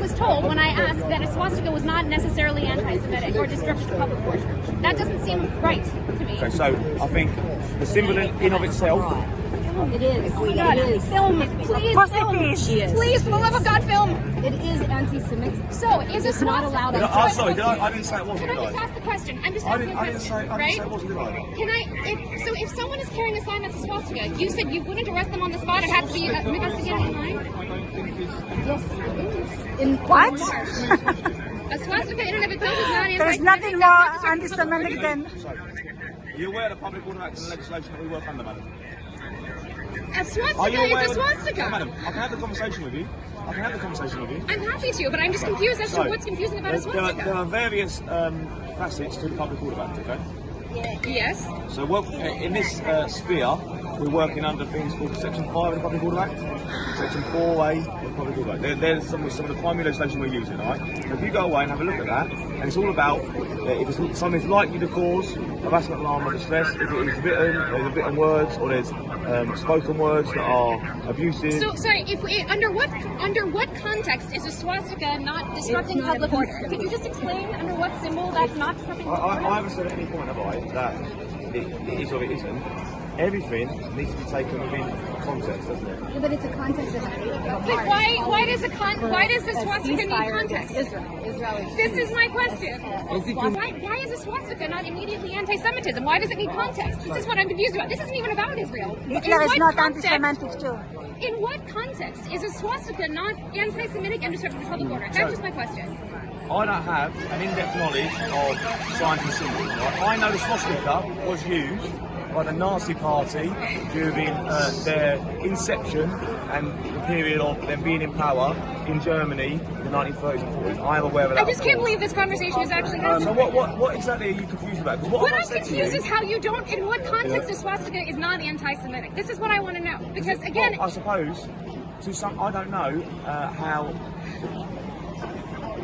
was told when I asked that a swastika was not necessarily anti-Semitic or destruction of public worship. That doesn't seem right to me. Okay, so I think the symbol in of itself. It is. Oh my God. It is. Film, please, film. Please, for the love of God, film. It is anti-Semitic. So, is a not allowed. I'm sorry, I didn't say it wasn't. Can I just ask the question? I'm just asking a question, I didn't say it wasn't. Can I? If someone is carrying a sign that's a swastika, you said you wouldn't arrest them on the spot. It has to be investigated online. Yes, it is. In What? A swastika in and of itself is not anti-Semitic. There's nothing more anti-Semitic than... You're aware of the public order act and the legislation that we work under, madam? A swastika is a swastika. Madam, I can have the conversation with you. I'm happy to, but I'm just confused as to what's confusing about a swastika. There are various facets to the public order act, okay? Yes. So in this sphere, we're working under things called Section 5 of the Public Order Act, Section 4A of the Public Order Act. There's some of the primary legislation we're using, all right? So if you go away and have a look at that, and it's all about if it's something's likely to cause harassment, alarm or distress, if it is there's written words, or there's spoken words that are abusive. So, sorry, under what context is a swastika not disrupting public order? Could you just explain under what symbol that's not disrupting public order? I haven't said at any point, have I, that it is or it isn't. Everything needs to be taken within context, doesn't it? Yeah, but it's a context of But why does the swastika need context? Israel. This is my question. Why is a swastika not immediately anti-Semitism? Why does it need context? This is what I'm confused about. This isn't even about Israel. Hitler is not anti-Semitic too. In what context is a swastika not anti-Semitic and disruptive of public order? That's just my question. I don't have an in-depth knowledge of signs and symbols. Right? I know the swastika was used by the Nazi Party during their inception and the period of them being in power in Germany in the 1930s and 40s. I am aware of that. I just can't believe this conversation is actually happening. So what exactly are you confused about? What I'm confused is how you don't, in what context a swastika is not anti-Semitic. This is what I want to know. Because again... I suppose, I don't know how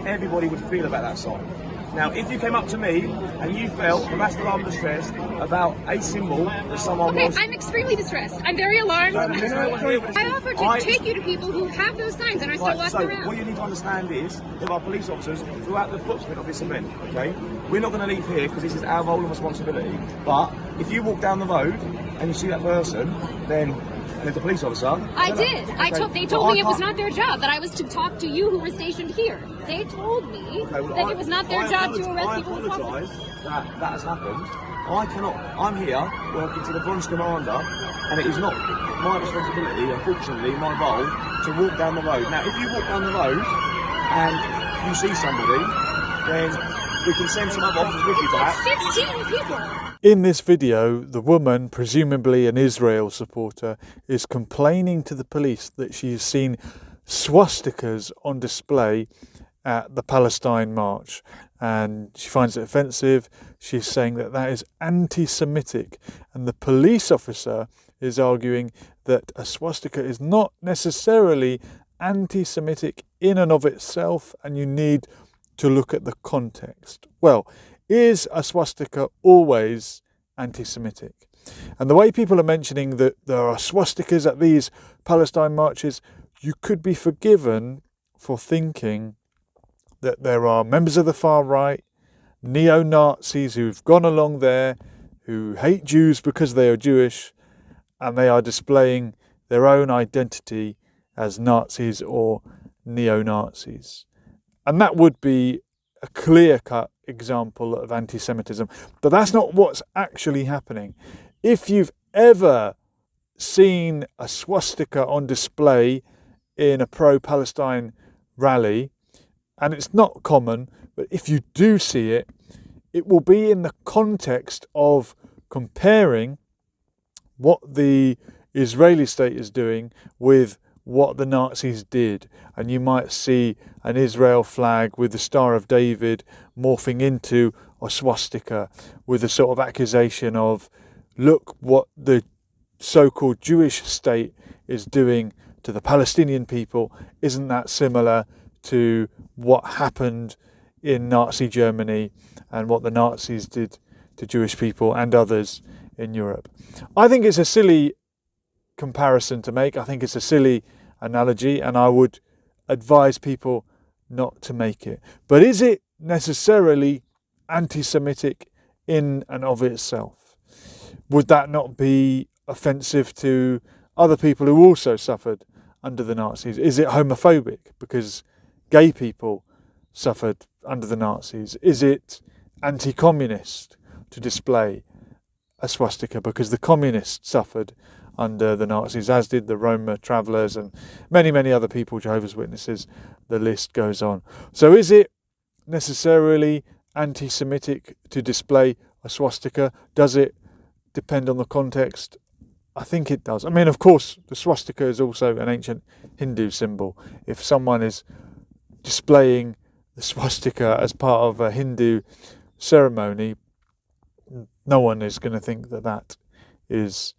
everybody would feel about that sign. Now, if you came up to me and you felt harassed, alarmed, distressed about a symbol that someone was... I'm extremely distressed. I'm very alarmed. I offered to take you to people who have those signs and are still walking around. What you need to understand is there are police officers throughout the footprint of this event, okay? We're not going to leave here because this is our role and responsibility. But if you walk down the road and you see that person, then... And there's a police officer. I did. They told me it was not their job, that I was to talk to you who were stationed here. They told me that it was not their job to arrest people with swastika. I apologise that has happened. I'm here working to the bronze commander, and it is not my responsibility, unfortunately, my role, to walk down the road. Now, if you walk down the road and you see somebody, then we can send some other officers with you to that. 15 people! In this video, the woman, presumably an Israel supporter, is complaining to the police that she's seen swastikas on display at the Palestine march, and she finds it offensive. She's saying that that is anti-Semitic, and the police officer is arguing that a swastika is not necessarily anti-Semitic in and of itself, and you need to look at the context. Well, is a swastika always anti-Semitic? And the way people are mentioning that there are swastikas at these Palestine marches, you could be forgiven for thinking that there are members of the far right, neo-Nazis who've gone along there, who hate Jews because they are Jewish, and they are displaying their own identity as Nazis or neo-Nazis. And that would be a clear-cut example of anti-Semitism. But that's not what's actually happening. If you've ever seen a swastika on display in a pro-Palestine rally, and it's not common, but if you do see it, it will be in the context of comparing what the Israeli state is doing with what the Nazis did. And you might see an Israel flag with the Star of David morphing into a swastika with a sort of accusation of, look what the so-called Jewish state is doing to the Palestinian people. Isn't that similar to what happened in Nazi Germany and what the Nazis did to Jewish people and others in Europe? I think it's a silly comparison to make. I think it's a silly analogy, and I would advise people not to make it. But is it necessarily anti-Semitic in and of itself? Would that not be offensive to other people who also suffered under the Nazis? Is it homophobic because gay people suffered under the Nazis? Is it anti-communist to display a swastika because the communists suffered under the Nazis, as did the Roma travellers and many, many other people, Jehovah's Witnesses, the list goes on. So is it necessarily anti-Semitic to display a swastika? Does it depend on the context? I think it does. I mean, of course, the swastika is also an ancient Hindu symbol. If someone is displaying the swastika as part of a Hindu ceremony, no one is going to think that that is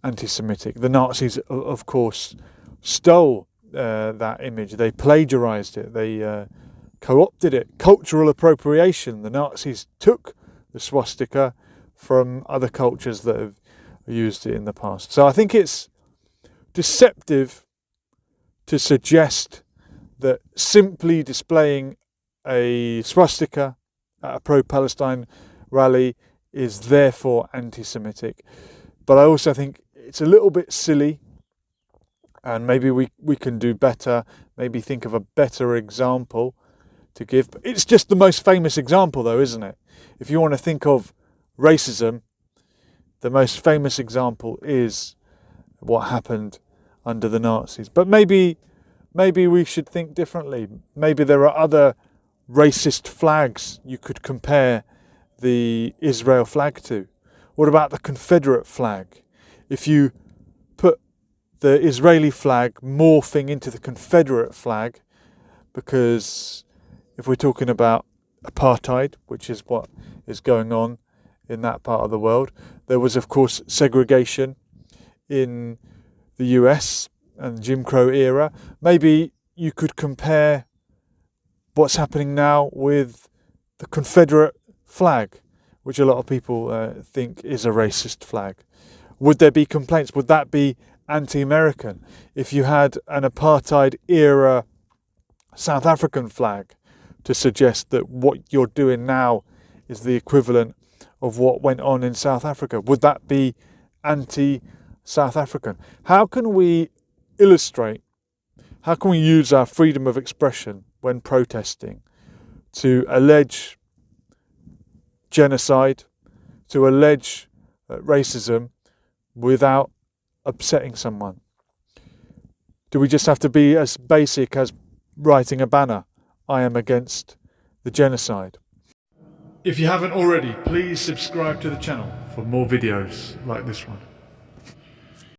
anti-Semitic. The Nazis, of course, stole that image. They plagiarized it. They co-opted it. Cultural appropriation. The Nazis took the swastika from other cultures that have used it in the past. So I think it's deceptive to suggest that simply displaying a swastika at a pro-Palestine rally is therefore anti-Semitic. But I also think it's a little bit silly, and maybe we can do better, maybe think of a better example to give. But it's just the most famous example though, isn't it? If you want to think of racism, the most famous example is what happened under the Nazis. But maybe we should think differently. Maybe there are other racist flags you could compare the Israel flag to. What about the Confederate flag? If you put the Israeli flag morphing into the Confederate flag, because if we're talking about apartheid, which is what is going on in that part of the world, there was of course segregation in the US and Jim Crow era. Maybe you could compare what's happening now with the Confederate flag, which a lot of people think is a racist flag. Would there be complaints? Would that be anti-American? If you had an apartheid era South African flag to suggest that what you're doing now is the equivalent of what went on in South Africa, would that be anti-South African? How can we illustrate, how can we use our freedom of expression when protesting to allege genocide, to allege racism without upsetting someone? Do we just have to be as basic as writing a banner, "I am against the genocide"? If you haven't already, please subscribe to the channel for more videos like this one.